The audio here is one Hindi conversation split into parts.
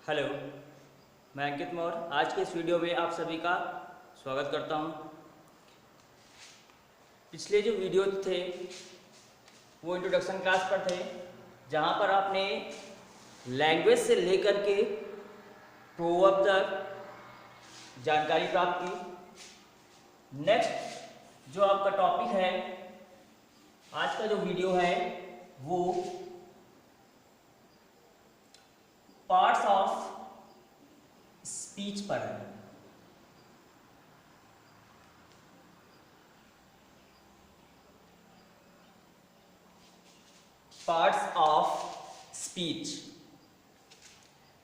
हेलो, मैं अंकित मौर्य। आज के इस वीडियो में आप सभी का स्वागत करता हूं। पिछले जो वीडियो थे वो इंट्रोडक्शन क्लास पर थे, जहां पर आपने लैंग्वेज से लेकर के प्रोवर्ब तक जानकारी प्राप्त की। नेक्स्ट जो आपका टॉपिक है, आज का जो वीडियो है वो पार्ट्स ऑफ स्पीच पर है। Parts of speech.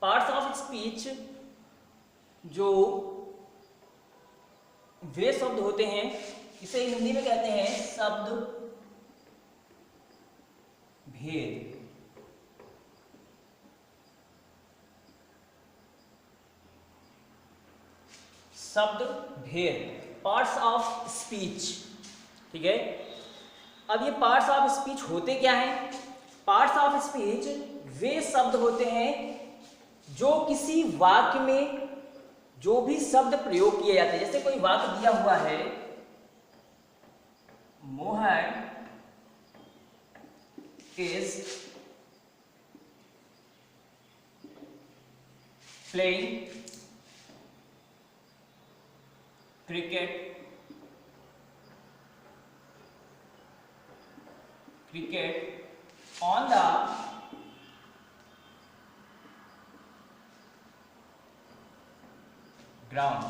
Parts of speech जो वे शब्द होते हैं, इसे हिंदी में कहते हैं शब्द भेद। शब्द भेद, पार्ट्स ऑफ स्पीच। ठीक है, अब ये पार्ट्स ऑफ स्पीच होते क्या हैं? पार्ट्स ऑफ स्पीच वे शब्द होते हैं जो किसी वाक्य में जो भी शब्द प्रयोग किए जाते हैं। जैसे कोई वाक्य दिया हुआ है, Mohan is playing cricket on the ground।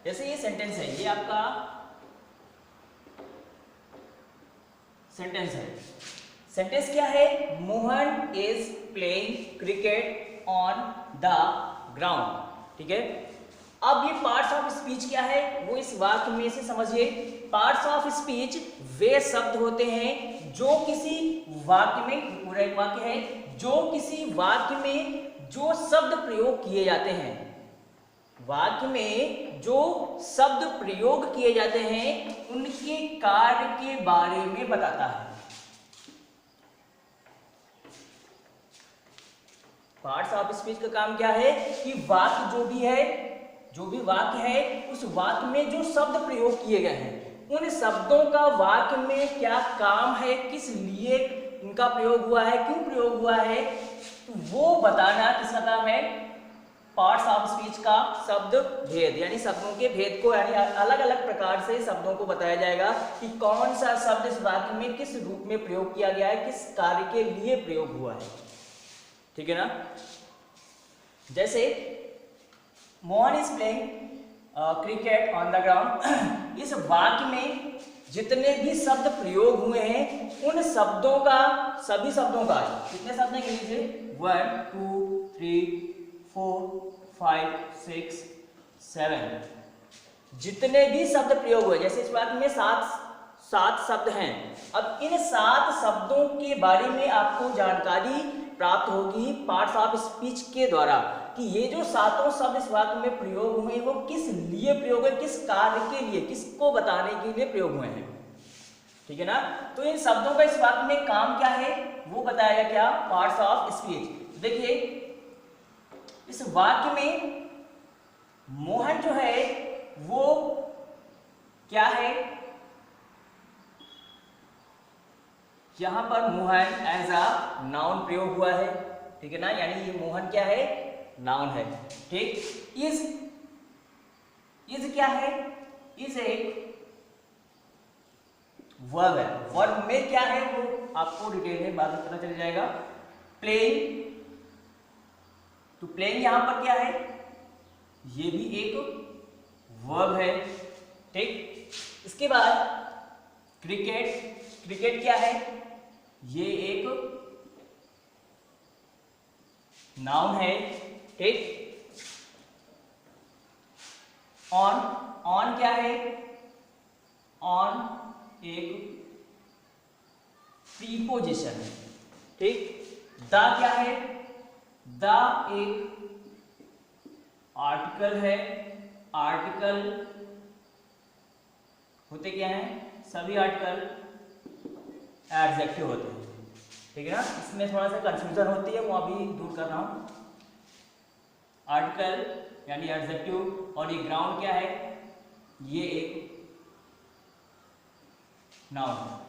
जैसे ये सेंटेंस है, ये आपका सेंटेंस है। सेंटेंस क्या है? Mohan is playing cricket on the ground. ठीक है, अब ये पार्ट्स ऑफ स्पीच क्या है वो इस वाक्य में से समझिए। पार्ट्स ऑफ स्पीच वे शब्द होते हैं जो किसी वाक्य में, पूरा एक वाक्य है, जो किसी वाक्य में जो शब्द प्रयोग किए जाते हैं, वाक्य में जो शब्द प्रयोग किए जाते हैं उनके कार्य के बारे में बताता है। पार्ट्स ऑफ स्पीच का काम क्या है कि वाक्य जो भी वाक्य है, उस वाक्य में जो शब्द प्रयोग किए गए हैं उन शब्दों का वाक्य में क्या काम है, किस लिए इनका प्रयोग हुआ है, क्यों प्रयोग हुआ है, तो वो बताना किसका काम है? पार्ट्स ऑफ स्पीच का शब्द भेद, यानी शब्दों के भेद को, यानी अलग अलग प्रकार से शब्दों को बताया जाएगा कि कौन सा शब्द इस वाक्य में किस रूप में प्रयोग किया गया है, किस कार्य के लिए प्रयोग हुआ है। ठीक है ना? जैसे Mohan is playing cricket on the ground, इस वाक्य में जितने भी शब्द प्रयोग हुए हैं उन शब्दों का, सभी शब्दों का, कितने शब्द हैं लीजिए, 1 2 3 4 5 6 7, जितने भी शब्द प्रयोग हुए, जैसे इस वाक्य में सात शब्द हैं। अब इन 7 शब्दों के बारे में आपको जानकारी प्राप्त होगी पार्ट्स ऑफ स्पीच के द्वारा कि ये जो 7 शब्द इस वाक्य में प्रयोग हुए वो किस लिए प्रयोग हुए, किस कार्य के लिए, किसको बताने के लिए प्रयोग हुए हैं। ठीक है ना? तो इन शब्दों का इस वाक्य में काम क्या है वो बताया क्या? Parts of speech. देखिए इस वाक्य में मोहन जो है वो क्या है, यहां पर मोहन एज अ नाउन प्रयोग हुआ है। ठीक है ना? यानी ये मोहन क्या है? नाउन है। ठीक, इज क्या है? इज एक वर्ब है। वर्ब में क्या है वो आपको डिटेल में बाद में पता चल जाएगा। प्लेइंग, तो प्लेइंग यहां पर क्या है? ये भी एक वर्ब है। ठीक, इसके बाद क्रिकेट, क्रिकेट क्या है? ये एक नाउन है। ठीक, ऑन, ऑन क्या है? ऑन एक प्रीपोजिशन है। ठीक, द क्या है? द एक आर्टिकल है। आर्टिकल होते क्या हैं? सभी आर्टिकल एडजेक्टिव होते हैं। ठीक है ना, इसमें थोड़ा सा कंफ्यूजन होती है, वो अभी दूर कर रहा हूँ। आर्टिकल यानी एडजेक्टिव, और ये ग्राउंड क्या है, ये एक नाउन।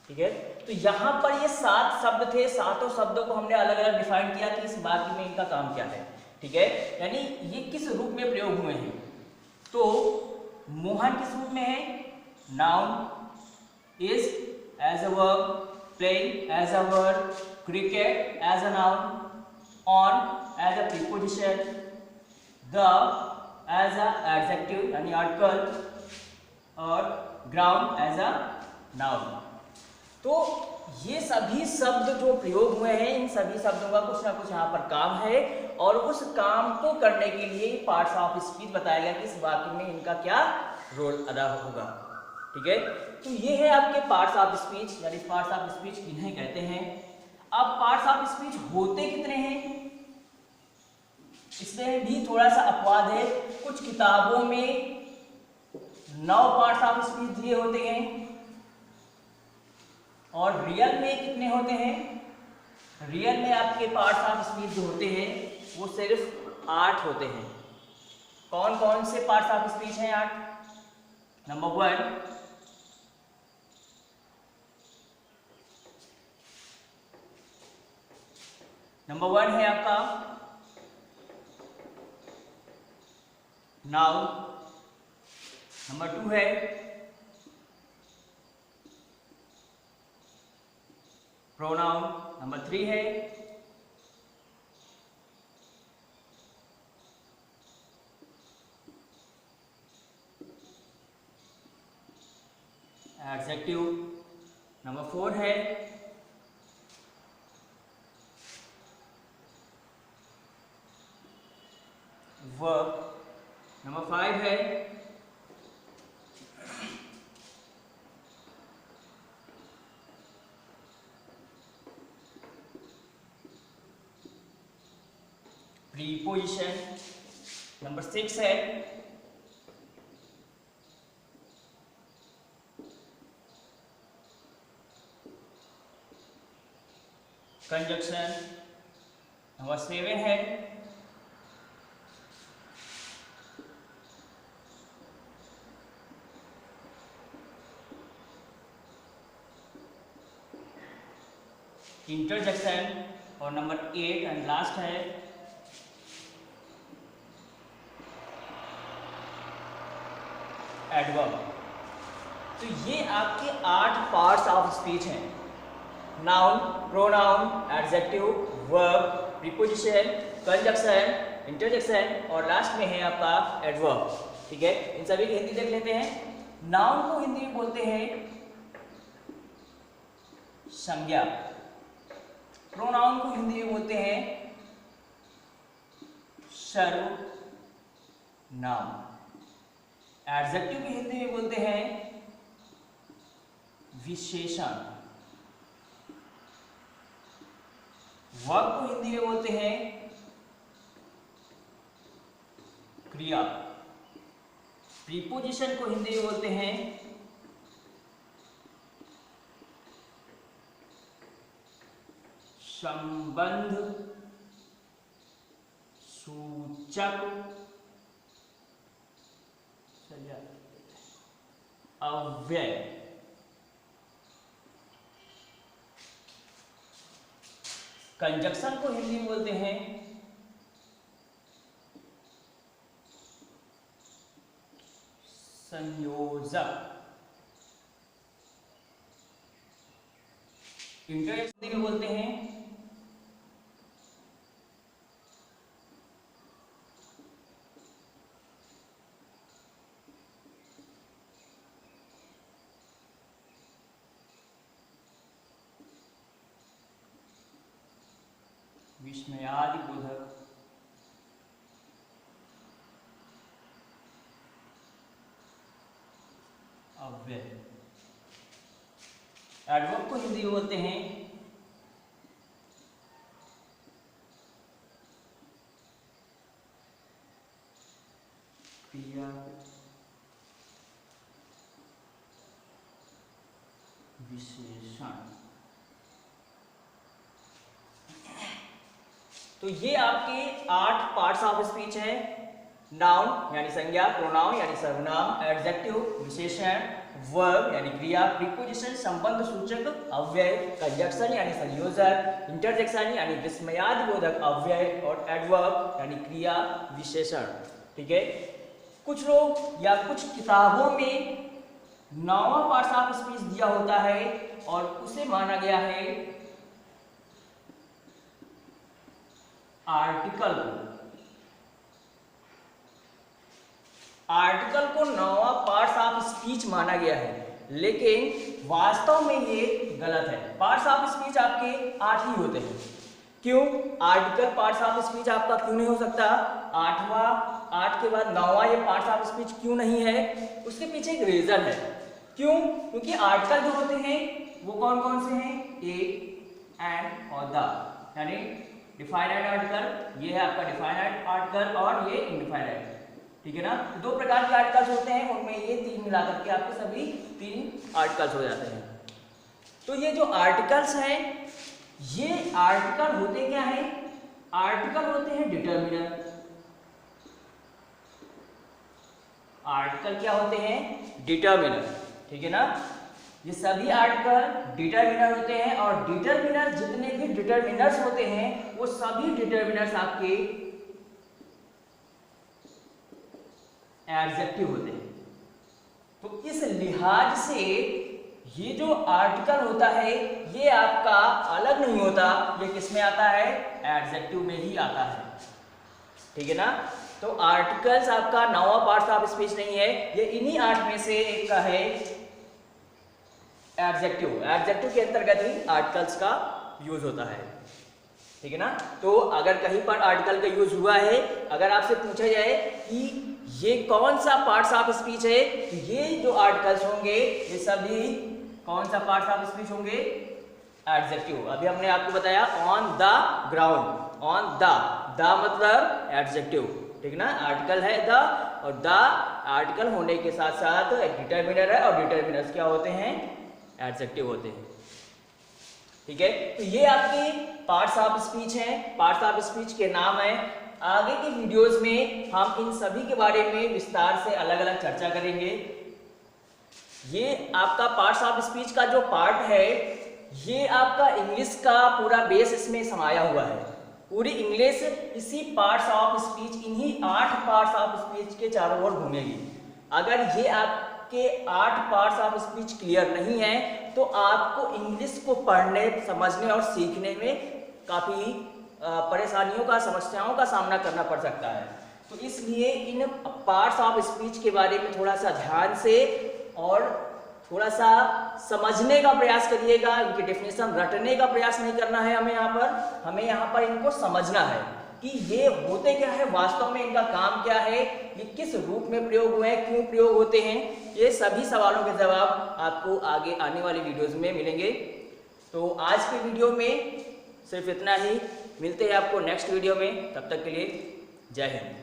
ठीक है, तो यहाँ पर ये 7 शब्द थे, सातों शब्दों को हमने अलग अलग डिफाइन किया कि इस वाक्य में इनका काम क्या है। ठीक है, यानी ये किस रूप में प्रयोग हुए हैं। तो मोहन किस रूप में है, noun, is as a verb, playing as a verb, cricket as a noun, on as a preposition, the as a adjective यानी आर्टिकल, और ग्राउंड एज अ नाउन। तो ये सभी शब्द जो प्रयोग हुए हैं, इन सभी शब्दों का कुछ ना कुछ यहाँ पर काम है, और उस काम को करने के लिए पार्ट्स ऑफ स्पीच बताया गया कि इस वाक्य में इनका क्या रोल अदा होगा। ठीक है, तो ये है आपके पार्ट्स ऑफ स्पीच, यानी पार्ट्स ऑफ स्पीच किन्हें कहते हैं। अब पार्ट्स ऑफ स्पीच होते कितने हैं, इसमें भी थोड़ा सा अपवाद है। कुछ किताबों में 9 पार्ट्स ऑफ स्पीच दिए होते हैं, और रियल में कितने होते हैं, रियल में आपके पार्ट्स ऑफ स्पीच जो होते हैं वो सिर्फ 8 होते हैं। कौन कौन से पार्ट्स ऑफ स्पीच हैं 8? नंबर 1, है आपका नाउन, नंबर 2 है प्रोनाउन, नंबर 3 है एडजेक्टिव, नंबर 4 है वर्ब, नंबर 5 है प्रीपोजिशन, नंबर 6 है कंजक्शन, नंबर 7 है इंटरजेक्शन, और नंबर 8 एंड लास्ट है एडवर्ब। तो ये आपके 8 पार्ट्स ऑफ स्पीच हैं, noun, pronoun, adjective, verb, preposition, conjunction, interjection, और लास्ट में है आपका एडवर्ब। ठीक है, इन सभी की हिंदी देख लेते हैं। नाउन को हिंदी में बोलते हैं संज्ञा, प्रोनाउन को हिंदी में बोलते हैं सर्वनाम, एडजेक्टिव की हिंदी में बोलते हैं विशेषण, वर्ब को हिंदी में बोलते हैं क्रिया, प्रीपोजिशन को हिंदी में बोलते हैं संबंध सूचक अव्यय, कंजक्शन को हिंदी में बोलते हैं संयोजक, इंटरजेक्शन हिंदी में बोलते हैं विस्मयादि बोधक, अव्यय। एडवर्ब को हिंदी में बोलते हैं क्रिया विशेषण, तो ये आपके 8 पार्ट्स ऑफ स्पीच हैं। नाउन यानी संज्ञा, प्रोनाउन यानी सर्वनाम, एडजेक्टिव विशेषण, वर्ब यानी क्रिया, प्रीपोजिशन संबंध सूचक अव्यय, कंजक्शन यानी संयोजक, इंटरजेक्शन यानी विस्मयादिबोधक अव्यय और एडवर्ब यानी क्रिया विशेषण। ठीक है, कुछ लोग या कुछ किताबों में 9वां पार्ट ऑफ स्पीच दिया होता है और उसे माना गया है आर्टिकल को 9वां पार्ट ऑफ स्पीच माना गया है, लेकिन वास्तव में ये गलत है। पार्ट्स ऑफ स्पीच आपके 8 ही होते हैं। क्यों आर्टिकल पार्ट्स ऑफ स्पीच आपका क्यों नहीं हो सकता? 8 के बाद 9वां ये पार्ट्स ऑफ स्पीच क्यों नहीं है? उसके पीछे एक रीजन है। क्यों? क्योंकि आर्टिकल जो होते हैं वो कौन कौन से हैं? ए, एंड और द, यानी डिफाइनाइट आर्टिकल, ये है आपका डिफाइनाइट आर्टिकल और ये इनडिफाइनाइट। ठीक है ना, 2 प्रकार के आर्टिकल्स होते हैं, उनमें ये 3 मिलाकर के आपके सभी 3 आर्टिकल्स हो जाते हैं। तो ये जो आर्टिकल्स हैं, ये आर्टिकल होते क्या हैं? आर्टिकल होते हैं डिटर्मिनर। आर्टिकल क्या होते हैं? डिटर्मिनर। ठीक है ना, ये सभी आर्टिकल डिटर्मिनर होते हैं और डिटर्मिनर जितने भी डिटर्मिनर्स होते हैं वो सभी डिटर्मिनर्स आपके एडजेक्टिव होते हैं। तो इस लिहाज से ये जो आर्टिकल होता है ये आपका अलग नहीं होता, ये किस में आता है? एडजेक्टिव में ही आता है। ठीक है ना, तो आर्टिकल्स आपका 9वां पार्ट ऑफ स्पीच नहीं है, ये इन्हीं 8 में से एक का है एडजेक्टिव। एडजेक्टिव के अंतर्गत ही आर्टिकल्स का यूज होता है। ठीक है ना, तो अगर कहीं पर आर्टिकल का यूज हुआ है, अगर आपसे पूछा जाए कि ये कौन सा पार्ट्स ऑफ स्पीच है, तो ये जो आर्टिकल्स होंगे ये सभी कौन सा पार्ट्स ऑफ स्पीच होंगे? एडजेक्टिव। अभी हमने आपको बताया on the ground, on the मतलब एडजेक्टिव। ठीक ना, आर्टिकल है द और द आर्टिकल होने के साथ साथ एक डिटर्मिनर है और डिटर्मिनर्स क्या होते हैं? एडजेक्टिव होते हैं। ठीक है, तो ये आपके पार्ट्स ऑफ स्पीच हैं, पार्ट्स ऑफ स्पीच के नाम हैं। आगे की वीडियोस में हम इन सभी के बारे में विस्तार से अलग अलग चर्चा करेंगे। ये आपका पार्ट्स ऑफ स्पीच का जो पार्ट है ये आपका इंग्लिश का पूरा बेस इसमें समाया हुआ है। पूरी इंग्लिश इसी पार्ट्स ऑफ स्पीच, इन्हीं 8 पार्ट्स ऑफ स्पीच के चारों ओर घूमेगी। अगर ये आपके 8 पार्ट्स ऑफ स्पीच क्लियर नहीं है तो आपको इंग्लिश को पढ़ने, समझने और सीखने में काफ़ी परेशानियों का, समस्याओं का सामना करना पड़ सकता है। तो इसलिए इन पार्ट्स ऑफ स्पीच के बारे में थोड़ा सा ध्यान से और थोड़ा सा समझने का प्रयास करिएगा। इनकी डेफिनेशन रटने का प्रयास नहीं करना है हमें यहाँ पर इनको समझना है कि ये होते क्या है, वास्तव में इनका काम क्या है, ये किस रूप में प्रयोग हुए हैं, क्यों प्रयोग होते हैं। ये सभी सवालों के जवाब आपको आगे आने वाली वीडियोज़ में मिलेंगे। तो आज के वीडियो में सिर्फ इतना ही, मिलते हैं आपको नेक्स्ट वीडियो में, तब तक के लिए जय हिंद।